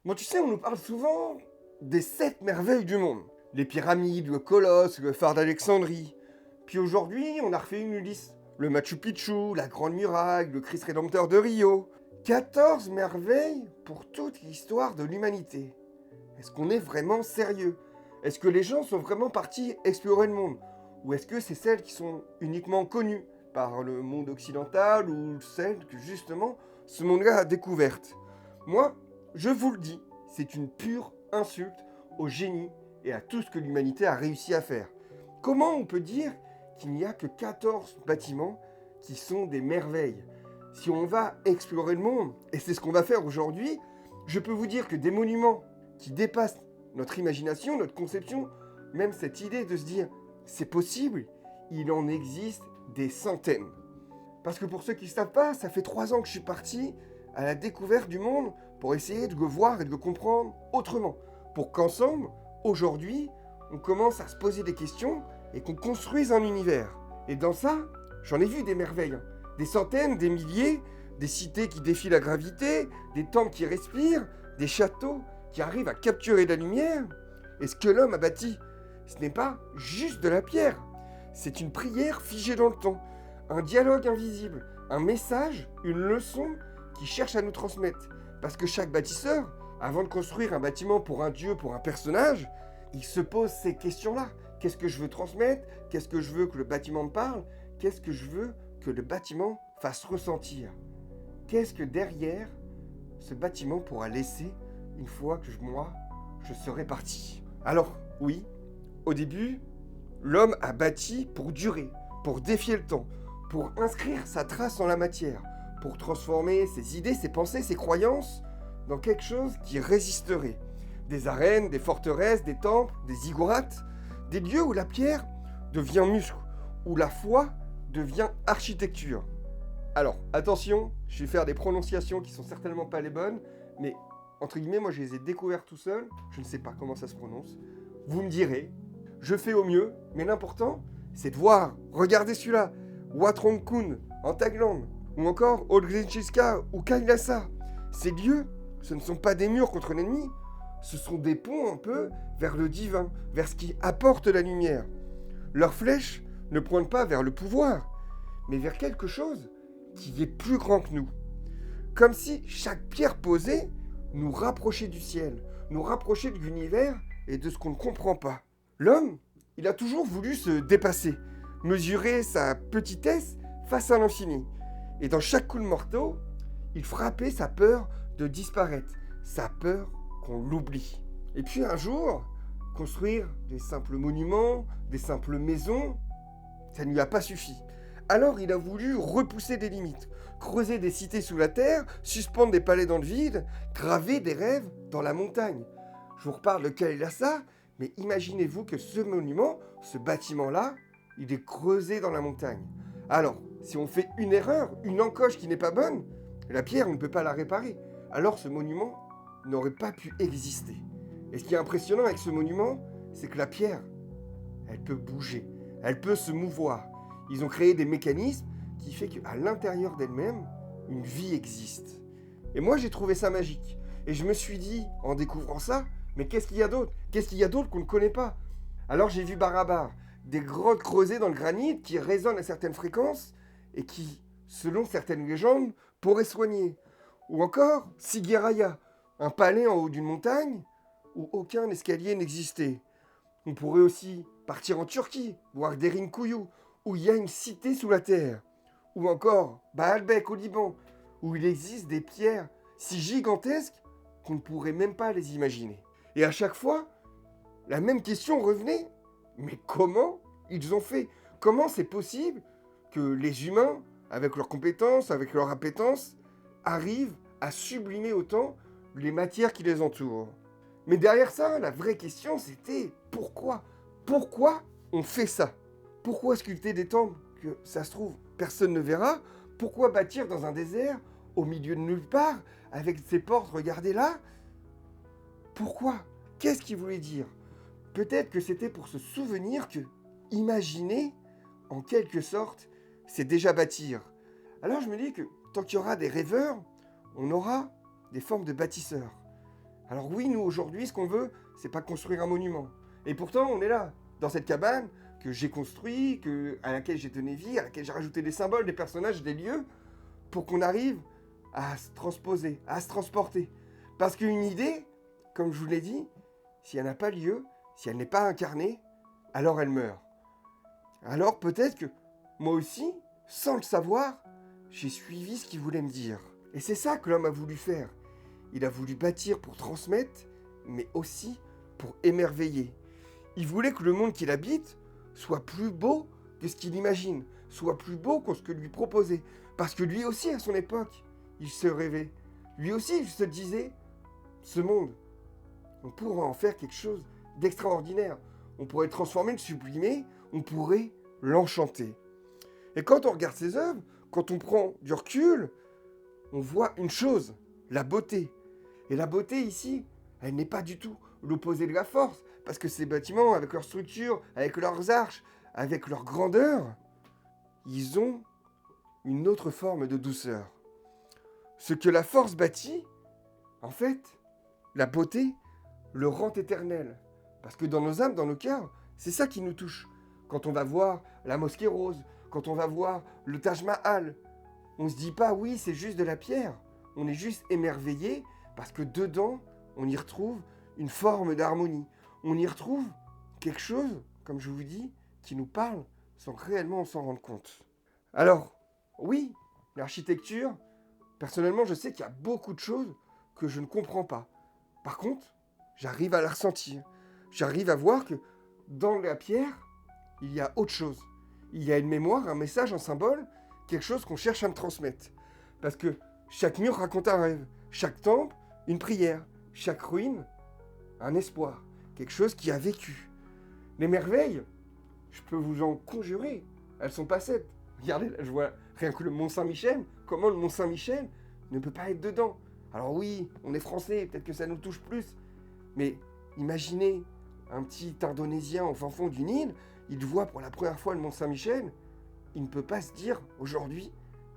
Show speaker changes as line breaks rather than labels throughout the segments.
Bon, tu sais, on nous parle souvent des 7 merveilles du monde. Les pyramides, le Colosse, le phare d'Alexandrie. Puis aujourd'hui, on a refait une liste. Le Machu Picchu, la Grande Muraille, le Christ Rédempteur de Rio. 14 merveilles pour toute l'histoire de l'humanité. Est-ce qu'on est vraiment sérieux? Est-ce que les gens sont vraiment partis explorer le monde? Ou est-ce que c'est celles qui sont uniquement connues par le monde occidental ou celles que justement ce monde-là a découvertes? Moi, je vous le dis, c'est une pure insulte au génie et à tout ce que l'humanité a réussi à faire. Comment on peut dire qu'il n'y a que 14 bâtiments qui sont des merveilles? Si on va explorer le monde, et c'est ce qu'on va faire aujourd'hui, je peux vous dire que des monuments qui dépassent notre imagination, notre conception, même cette idée de se dire c'est possible, il en existe des centaines. Parce que pour ceux qui ne savent pas, ça fait 3 ans que je suis parti à la découverte du monde pour essayer de le voir et de le comprendre autrement. Pour qu'ensemble, aujourd'hui, on commence à se poser des questions et qu'on construise un univers. Et dans ça, j'en ai vu des merveilles. Des centaines, des milliers, des cités qui défient la gravité, des temples qui respirent, des châteaux qui arrivent à capturer la lumière. Et ce que l'homme a bâti, ce n'est pas juste de la pierre. C'est une prière figée dans le temps, un dialogue invisible, un message, une leçon qui cherche à nous transmettre. Parce que chaque bâtisseur, avant de construire un bâtiment pour un dieu, pour un personnage, il se pose ces questions-là. Qu'est-ce que je veux transmettre? Qu'est-ce que je veux que le bâtiment me parle? Qu'est-ce que je veux que le bâtiment fasse ressentir? Qu'est-ce que derrière ce bâtiment pourra laisser une fois que moi, je serai parti? Alors, oui, au début, l'homme a bâti pour durer, pour défier le temps, pour inscrire sa trace dans la matière, pour transformer ses idées, ses pensées, ses croyances dans quelque chose qui résisterait. Des arènes, des forteresses, des temples, des ziggourats, des lieux où la pierre devient muscle, où la foi devient architecture. Alors, attention, je vais faire des prononciations qui sont certainement pas les bonnes, mais entre guillemets, moi je les ai découvertes tout seul, je ne sais pas comment ça se prononce. Vous me direz, je fais au mieux, mais l'important, c'est de voir, regardez celui-là, Wat Rong Khun en Thaïlande, ou encore Odgrinchiska ou Kailasa. Ces lieux, ce ne sont pas des murs contre l'ennemi, ce sont des ponts un peu vers le divin, vers ce qui apporte la lumière. Leurs flèches ne pointent pas vers le pouvoir, mais vers quelque chose qui est plus grand que nous. Comme si chaque pierre posée nous rapprochait du ciel, nous rapprochait de l'univers et de ce qu'on ne comprend pas. L'homme, il a toujours voulu se dépasser, mesurer sa petitesse face à l'infini. Et dans chaque coup de marteau, il frappait sa peur de disparaître, sa peur qu'on l'oublie. Et puis un jour, construire des simples monuments, des simples maisons, ça ne lui a pas suffi. Alors il a voulu repousser des limites, creuser des cités sous la terre, suspendre des palais dans le vide, graver des rêves dans la montagne. Je vous reparle de Kailasa, mais imaginez-vous que ce monument, ce bâtiment-là, il est creusé dans la montagne. Alors, si on fait une erreur, une encoche qui n'est pas bonne, la pierre, on ne peut pas la réparer. Alors ce monument n'aurait pas pu exister. Et ce qui est impressionnant avec ce monument, c'est que la pierre, elle peut bouger, elle peut se mouvoir. Ils ont créé des mécanismes qui font qu'à l'intérieur d'elle-même, une vie existe. Et moi, j'ai trouvé ça magique. Et je me suis dit, en découvrant ça, mais qu'est-ce qu'il y a d'autre? Qu'est-ce qu'il y a d'autre qu'on ne connaît pas? Alors j'ai vu Barabar, des grottes creusées dans le granit qui résonnent à certaines fréquences et qui, selon certaines légendes, pourraient soigner. Ou encore Sigiraya, un palais en haut d'une montagne où aucun escalier n'existait. On pourrait aussi partir en Turquie, voir Derinkuyu, où il y a une cité sous la terre. Ou encore Baalbek au Liban, où il existe des pierres si gigantesques qu'on ne pourrait même pas les imaginer. Et à chaque fois, la même question revenait. Mais comment ils ont fait? Comment c'est possible que les humains, avec leurs compétences, avec leur appétence, arrivent à sublimer autant les matières qui les entourent? Mais derrière ça, la vraie question, c'était pourquoi? Pourquoi on fait ça? Pourquoi sculpter des temples que, ça se trouve, personne ne verra? Pourquoi bâtir dans un désert, au milieu de nulle part, avec ses portes, regardez là? Pourquoi? Qu'est-ce qu'il voulait dire? Peut-être que c'était pour se souvenir que imaginer, en quelque sorte, c'est déjà bâtir. Alors je me dis que tant qu'il y aura des rêveurs, on aura des formes de bâtisseurs. Alors oui, nous aujourd'hui, ce qu'on veut, c'est pas construire un monument. Et pourtant, on est là, dans cette cabane que j'ai construite, à laquelle j'ai donné vie, à laquelle j'ai rajouté des symboles, des personnages, des lieux, pour qu'on arrive à se transposer, à se transporter. Parce qu'une idée, comme je vous l'ai dit, si elle n'a pas lieu, si elle n'est pas incarnée, alors elle meurt. Alors peut-être que moi aussi, sans le savoir, j'ai suivi ce qu'il voulait me dire. Et c'est ça que l'homme a voulu faire. Il a voulu bâtir pour transmettre, mais aussi pour émerveiller. Il voulait que le monde qu'il habite soit plus beau que ce qu'il imagine, soit plus beau que ce que lui proposait. Parce que lui aussi, à son époque, il se rêvait. Lui aussi, il se disait, ce monde, on pourrait en faire quelque chose d'extraordinaire. On pourrait le transformer, le sublimer, on pourrait l'enchanter. Et quand on regarde ses œuvres, quand on prend du recul, on voit une chose, la beauté. Et la beauté ici, elle n'est pas du tout l'opposé de la force, parce que ces bâtiments, avec leur structure, avec leurs arches, avec leur grandeur, ils ont une autre forme de douceur. Ce que la force bâtit, en fait, la beauté le rend éternel. Parce que dans nos âmes, dans nos cœurs, c'est ça qui nous touche. Quand on va voir la mosquée rose, quand on va voir le Taj Mahal, on ne se dit pas, oui, c'est juste de la pierre. On est juste émerveillé parce que dedans, on y retrouve une forme d'harmonie. On y retrouve quelque chose, comme je vous dis, qui nous parle sans réellement s'en rendre compte. Alors, oui, l'architecture, personnellement, je sais qu'il y a beaucoup de choses que je ne comprends pas. Par contre, j'arrive à la ressentir. J'arrive à voir que dans la pierre, il y a autre chose. Il y a une mémoire, un message, un symbole, quelque chose qu'on cherche à me transmettre. Parce que chaque mur raconte un rêve, chaque temple, une prière, chaque ruine, un espoir, quelque chose qui a vécu. Les merveilles, je peux vous en conjurer, elles sont pas sept. Regardez, là, je vois rien que le Mont Saint-Michel. Comment le Mont Saint-Michel ne peut pas être dedans? Alors oui, on est français, peut-être que ça nous touche plus. Mais imaginez un petit Indonésien au fin fond du Nil, il voit pour la première fois le Mont Saint-Michel, il ne peut pas se dire aujourd'hui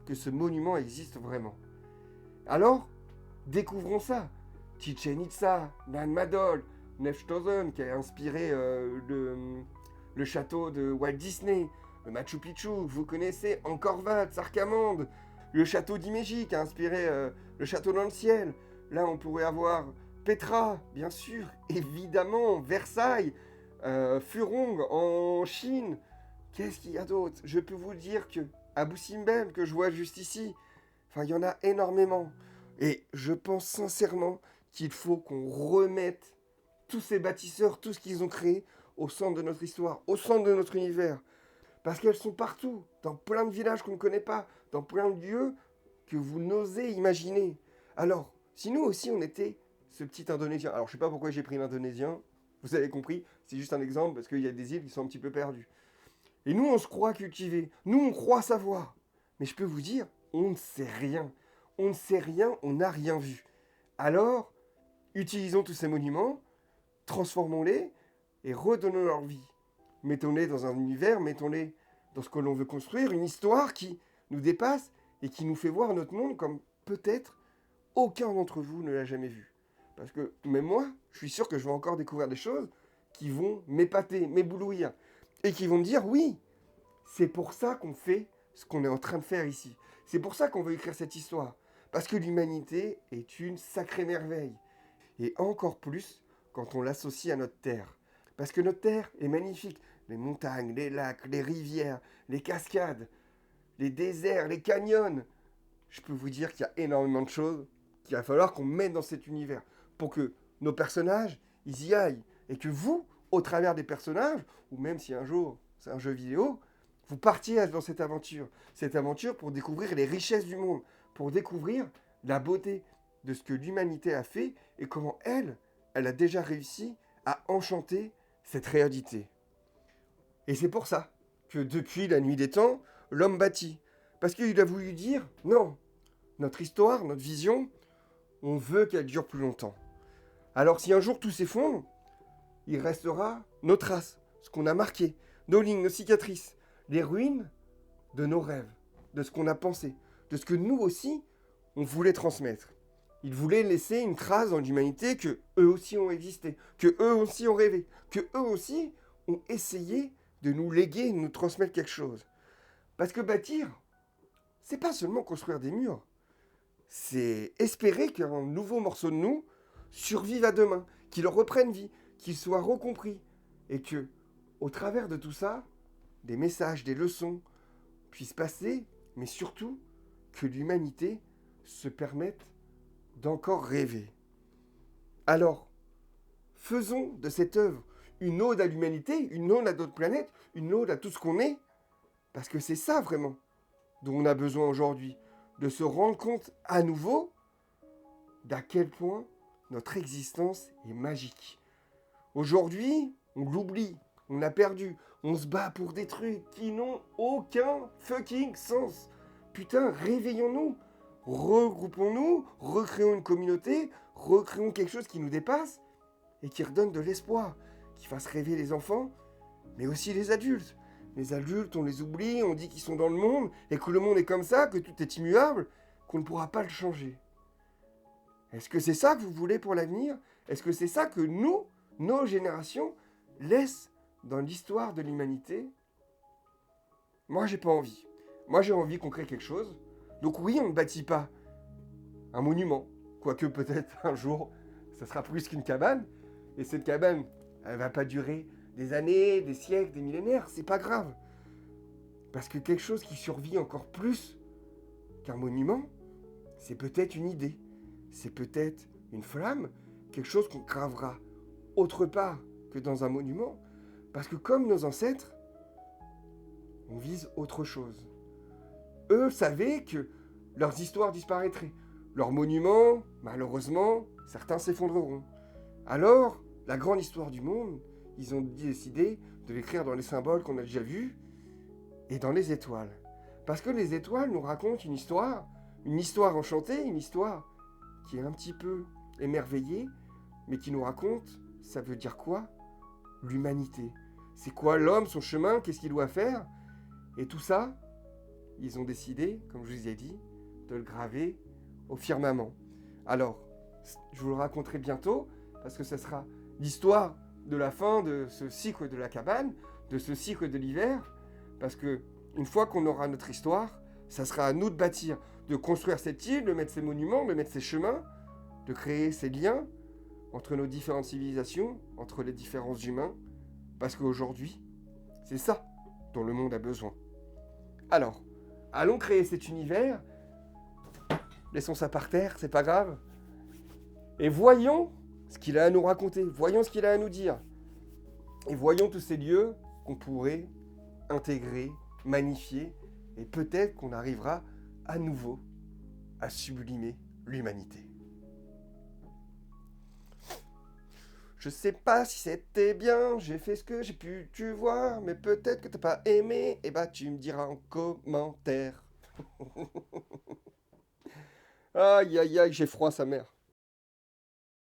que ce monument existe vraiment. Alors, découvrons ça. Chichen Itza, Nan Madol, Neftozon, qui a inspiré le château de Walt Disney, le Machu Picchu, vous connaissez, Angkor Wat, Sarkamande, le château d'Himeji qui a inspiré le château dans le ciel. Là, on pourrait avoir Petra, bien sûr, évidemment, Versailles, Furong en Chine. Qu'est-ce qu'il y a d'autre? Je peux vous dire que Abu Simbel, que je vois juste ici, enfin, il y en a énormément. Et je pense sincèrement qu'il faut qu'on remette tous ces bâtisseurs, tout ce qu'ils ont créé, au centre de notre histoire, au centre de notre univers. Parce qu'elles sont partout, dans plein de villages qu'on ne connaît pas, dans plein de lieux que vous n'osez imaginer. Alors, si nous aussi on était ce petit Indonésien, alors je ne sais pas pourquoi j'ai pris l'Indonésien, vous avez compris, c'est juste un exemple parce qu'il y a des îles qui sont un petit peu perdues. Et nous on se croit cultivés, nous on croit savoir. Mais je peux vous dire, on ne sait rien. On ne sait rien, on n'a rien vu. Alors, utilisons tous ces monuments, transformons-les et redonnons leur vie. Mettons-les dans un univers, mettons-les dans ce que l'on veut construire, une histoire qui nous dépasse et qui nous fait voir notre monde comme peut-être aucun d'entre vous ne l'a jamais vu. Parce que même moi, je suis sûr que je vais encore découvrir des choses qui vont m'épater, m'éblouir, et qui vont me dire, oui, c'est pour ça qu'on fait ce qu'on est en train de faire ici. C'est pour ça qu'on veut écrire cette histoire. Parce que l'humanité est une sacrée merveille. Et encore plus quand on l'associe à notre terre. Parce que notre terre est magnifique. Les montagnes, les lacs, les rivières, les cascades, les déserts, les canyons. Je peux vous dire qu'il y a énormément de choses qu'il va falloir qu'on mette dans cet univers pour que nos personnages, ils y aillent. Et que vous, au travers des personnages, ou même si un jour c'est un jeu vidéo, vous partiez dans cette aventure. Cette aventure pour découvrir les richesses du monde, pour découvrir la beauté de ce que l'humanité a fait et comment elle a déjà réussi à enchanter cette réalité. Et c'est pour ça que depuis la nuit des temps, l'homme bâtit. Parce qu'il a voulu dire, non, notre histoire, notre vision, on veut qu'elle dure plus longtemps. Alors si un jour tout s'effondre, il restera nos traces, ce qu'on a marqué, nos lignes, nos cicatrices, les ruines de nos rêves, de ce qu'on a pensé, de ce que nous aussi, on voulait transmettre. Ils voulaient laisser une trace dans l'humanité que eux aussi ont existé, que eux aussi ont rêvé, que eux aussi ont essayé de nous léguer, de nous transmettre quelque chose. Parce que bâtir, c'est pas seulement construire des murs, c'est espérer qu'un nouveau morceau de nous survive à demain, qu'il reprenne vie, qu'il soit recompris, et que, au travers de tout ça, des messages, des leçons puissent passer, mais surtout que l'humanité se permette d'encore rêver. Alors, faisons de cette œuvre une ode à l'humanité, une ode à d'autres planètes, une ode à tout ce qu'on est, parce que c'est ça vraiment dont on a besoin aujourd'hui, de se rendre compte à nouveau d'à quel point notre existence est magique. Aujourd'hui, on l'oublie, on a perdu, on se bat pour des trucs qui n'ont aucun fucking sens. Putain, réveillons-nous, regroupons-nous, recréons une communauté, recréons quelque chose qui nous dépasse et qui redonne de l'espoir, qui fasse rêver les enfants, mais aussi les adultes. Les adultes, on les oublie, on dit qu'ils sont dans le monde, et que le monde est comme ça, que tout est immuable, qu'on ne pourra pas le changer. Est-ce que c'est ça que vous voulez pour l'avenir? Est-ce que c'est ça que nous, nos générations, laissent dans l'histoire de l'humanité? Moi, j'ai pas envie. Moi, j'ai envie qu'on crée quelque chose. Donc oui, on ne bâtit pas un monument, quoique peut-être un jour, ça sera plus qu'une cabane, et cette cabane, elle va pas durer des années, des siècles, des millénaires, c'est pas grave. Parce que quelque chose qui survit encore plus qu'un monument, c'est peut-être une idée, c'est peut-être une flamme, quelque chose qu'on gravera autre part que dans un monument, parce que comme nos ancêtres, on vise autre chose. Eux savaient que leurs histoires disparaîtraient. Leurs monuments, malheureusement, certains s'effondreront. Alors, la grande histoire du monde, ils ont décidé de l'écrire dans les symboles qu'on a déjà vus et dans les étoiles. Parce que les étoiles nous racontent une histoire enchantée, une histoire qui est un petit peu émerveillée, mais qui nous raconte, ça veut dire quoi? L'humanité. C'est quoi l'homme, son chemin, qu'est-ce qu'il doit faire? Et tout ça, ils ont décidé, comme je vous ai dit, de le graver au firmament. Alors, je vous le raconterai bientôt, parce que ce sera l'histoire de la fin de ce cycle de la cabane, de ce cycle de l'hiver, parce que une fois qu'on aura notre histoire, ça sera à nous de bâtir, de construire cette île, de mettre ces monuments, de mettre ces chemins, de créer ces liens entre nos différentes civilisations, entre les différents humains, parce qu'aujourd'hui, c'est ça dont le monde a besoin. Alors, allons créer cet univers, laissons ça par terre, c'est pas grave, et voyons ce qu'il a à nous raconter, voyons ce qu'il a à nous dire, et voyons tous ces lieux qu'on pourrait intégrer, magnifier, et peut-être qu'on arrivera à nouveau à sublimer l'humanité. Je sais pas si c'était bien, j'ai fait ce que j'ai pu, tu vois, mais peut-être que t'as pas aimé, et bah tu me diras en commentaire. Aïe aïe aïe, j'ai froid sa mère.